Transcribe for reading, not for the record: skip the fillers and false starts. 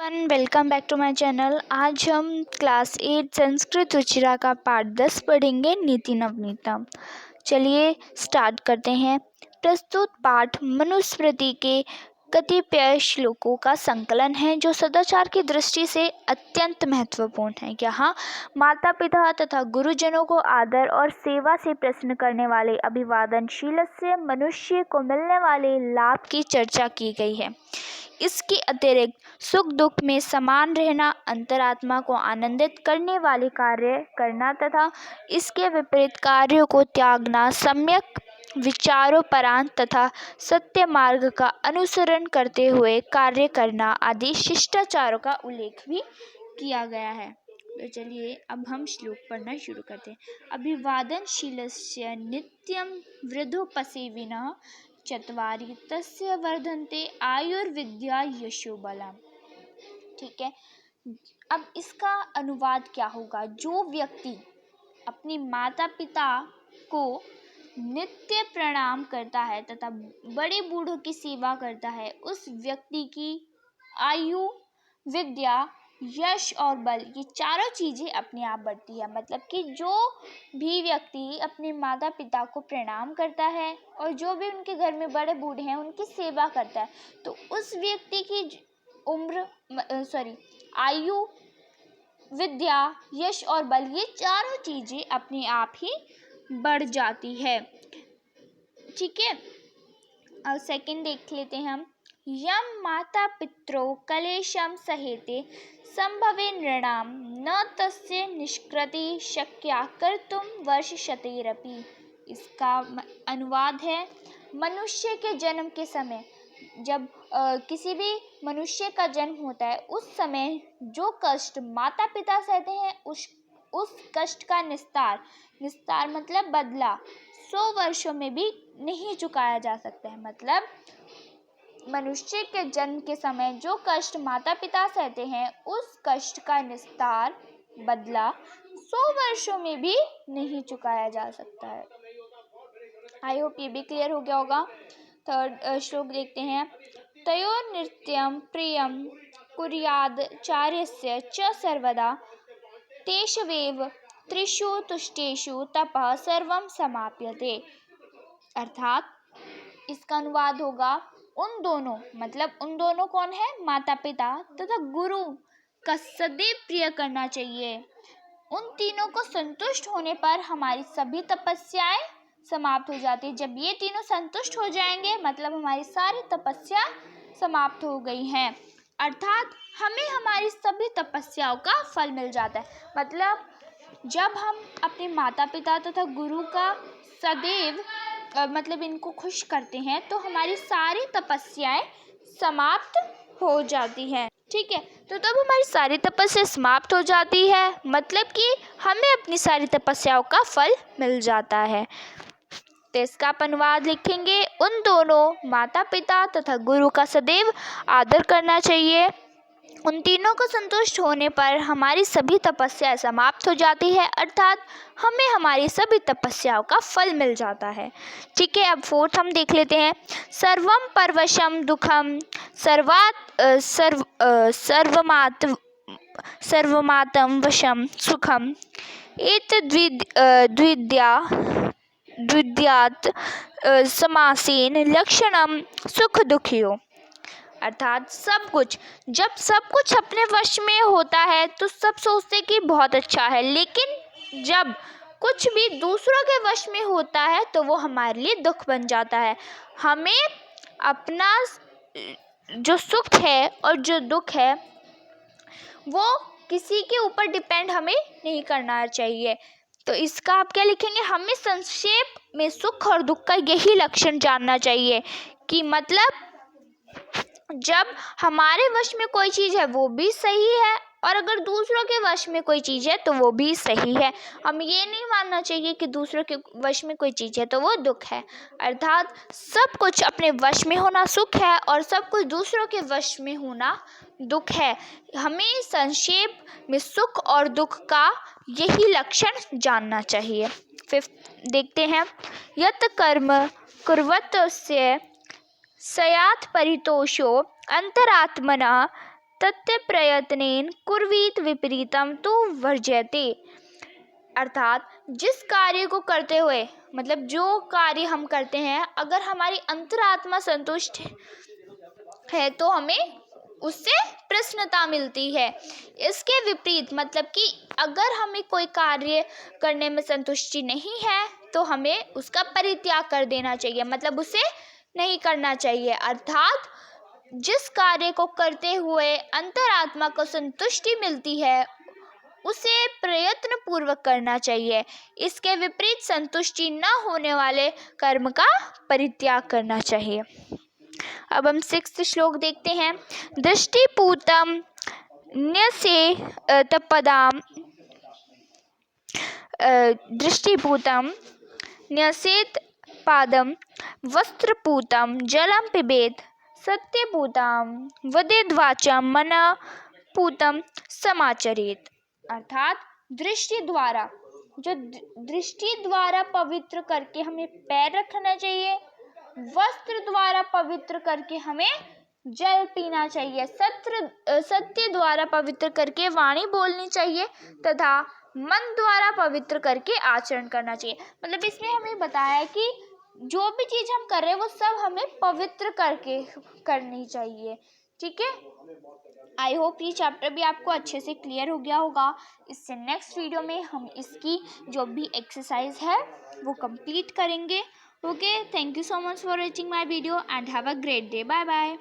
Welcome back to my channel. आज हम class 8 Sanskrit Ruchira का पाठ 10 पढ़ेंगे, नीति नवनीतम। चलिए स्टार्ट करते हैं। प्रस्तुत पाठ मनुस्मृति के कतिपय श्लोकों का संकलन है जो सदाचार की दृष्टि से अत्यंत महत्वपूर्ण है। यहाँ माता पिता तथा गुरुजनों को आदर और सेवा से प्रसन्न करने वाले अभिवादनशील से मनुष्य को मिलने वाले लाभ की चर्चा की गई है। इसके अतिरिक्त सुख दुख में समान रहना, अंतरात्मा को आनंदित करने वाले कार्य करना तथा इसके विपरीत कार्यों को त्यागना, सम्यक विचारोपरांत तथा सत्य मार्ग का अनुसरण करते हुए कार्य करना आदि शिष्टाचारों का उल्लेख भी किया गया है। तो चलिए अब हम श्लोक पढ़ना शुरू करते हैं। अभिवादनशीलस्य नित्यं वृद्धोपसेविनः चत्वारि तस्य वर्धन्ते आयुर्विद्या यशो बलम्। ठीक है, अब इसका अनुवाद क्या होगा? जो व्यक्ति अपनी माता पिता को नित्य प्रणाम करता है तथा बड़े बूढ़ों की सेवा करता है, उस व्यक्ति की आयु, विद्या, यश और बल, ये चारों चीज़ें अपने आप बढ़ती है। मतलब कि जो भी व्यक्ति अपने माता पिता को प्रणाम करता है और जो भी उनके घर में बड़े बूढ़े हैं उनकी सेवा करता है, तो उस व्यक्ति की आयु, विद्या, यश और बल, ये चारों चीज़ें अपने आप ही बढ़ जाती है। ठीक है, अब सेकंड देख लेते हैं हम। यम माता पित्रो कलेशम सहेते संभवे नृणाम न तस्य निष्कृति शक्या कर्तुम वर्षशतैरपि। इसका अनुवाद है, मनुष्य के जन्म के समय जब किसी भी मनुष्य का जन्म होता है, उस समय जो कष्ट माता पिता सहते हैं उस कष्ट का निस्तार मतलब बदला 100 वर्षों में भी नहीं चुकाया जा सकता है। मतलब मनुष्य के जन्म के समय जो कष्ट माता पिता सहते हैं उस कष्ट का निस्तार बदला 100 वर्षों में भी नहीं चुकाया जा सकता है। आई होप ये भी क्लियर हो गया होगा। थर्ड श्लोक देखते हैं। तयो नित्यं प्रियं कुर्यादचार्यस्य च सर्वदा तेषवेव त्रिषु तुष्टेषु तपः सर्वं समाप्यते। अर्थात इसका अनुवाद होगा, उन दोनों, मतलब उन दोनों कौन है? माता पिता तथा गुरु का सदैव प्रिय करना चाहिए। उन तीनों को संतुष्ट होने पर हमारी सभी तपस्याएं समाप्त हो जाती है। जब ये तीनों संतुष्ट हो जाएंगे मतलब हमारी सारी तपस्या समाप्त हो गई हैं। अर्थात हमें हमारी सभी तपस्याओं का फल मिल जाता है। मतलब जब हम अपने माता पिता तथा गुरु का सदैव मतलब इनको खुश करते हैं तो हमारी सारी तपस्याएं समाप्त हो जाती हैं। ठीक है, तो तब हमारी सारी तपस्या समाप्त हो जाती है, मतलब कि हमें अपनी सारी तपस्याओं का फल मिल जाता है। तो इसका अनुवाद लिखेंगे, उन दोनों माता पिता तथा गुरु का सदैव आदर करना चाहिए। उन तीनों को संतुष्ट होने पर हमारी सभी तपस्याएं समाप्त हो जाती है, अर्थात हमें हमारी सभी तपस्याओं का फल मिल जाता है। ठीक है, अब फोर्थ हम देख लेते हैं। सर्वम परवशम दुखम सर्वमातम वशम सुखम द्विद्यात् समासेन लक्षणम सुख दुखियो। अर्थात जब सब कुछ अपने वश में होता है तो सब सोचते कि बहुत अच्छा है, लेकिन जब कुछ भी दूसरों के वश में होता है तो वो हमारे लिए दुख बन जाता है। हमें अपना जो सुख है और जो दुख है वो किसी के ऊपर डिपेंड हमें नहीं करना चाहिए। तो इसका आप क्या लिखेंगे? हमें संक्षेप में सुख और दुख का यही लक्षण जानना चाहिए कि मतलब जब हमारे वश में कोई चीज़ है वो भी सही है और अगर दूसरों के वश में कोई चीज़ है तो वो भी सही है। हम ये नहीं मानना चाहिए कि दूसरों के वश में कोई चीज़ है तो वो दुख है। अर्थात सब कुछ अपने वश में होना सुख है और सब कुछ दूसरों के वश में होना दुख है। हमें संक्षेप में सुख और दुख का यही लक्षण जानना चाहिए। फिफ्थ देखते हैं। यत् कर्म कुर्वतस्य स्यात् परितोषो अंतरात्मना सत्य प्रयत्नेन कुर्वीत विपरीतम तो वर्जयते। अर्थात जिस कार्य को करते हुए, मतलब जो कार्य हम करते हैं, अगर हमारी अंतरात्मा संतुष्ट है तो हमें उससे प्रसन्नता मिलती है। इसके विपरीत मतलब कि अगर हमें कोई कार्य करने में संतुष्टि नहीं है तो हमें उसका परित्याग कर देना चाहिए, मतलब उसे नहीं करना चाहिए। अर्थात जिस कार्य को करते हुए अंतरात्मा को संतुष्टि मिलती है उसे प्रयत्न पूर्वक करना चाहिए। इसके विपरीत संतुष्टि न होने वाले कर्म का परित्याग करना चाहिए। अब हम 6th श्लोक देखते हैं। दृष्टिपूतम न्यसे तपदाम दृष्टिपूतम न्यसेत पादम वस्त्रपूतम जलम पिबेत सत्यपूतम वदेद्वाचम मनपूतम समाचरेत। अर्थात दृष्टि द्वारा, जो दृष्टि द्वारा पवित्र करके हमें पैर रखना चाहिए, वस्त्र द्वारा पवित्र करके हमें जल पीना चाहिए, सत्य द्वारा पवित्र करके वाणी बोलनी चाहिए तथा मन द्वारा पवित्र करके आचरण करना चाहिए। मतलब इसमें हमें बताया है कि जो भी चीज हम कर रहे हैं वो सब हमें पवित्र करके करनी चाहिए। ठीक है, आई होप ये चैप्टर भी आपको अच्छे से क्लियर हो गया होगा। इससे नेक्स्ट वीडियो में हम इसकी जो भी एक्सरसाइज है वो कंप्लीट करेंगे। Okay, thank you so much for watching my video and have a great day. Bye bye.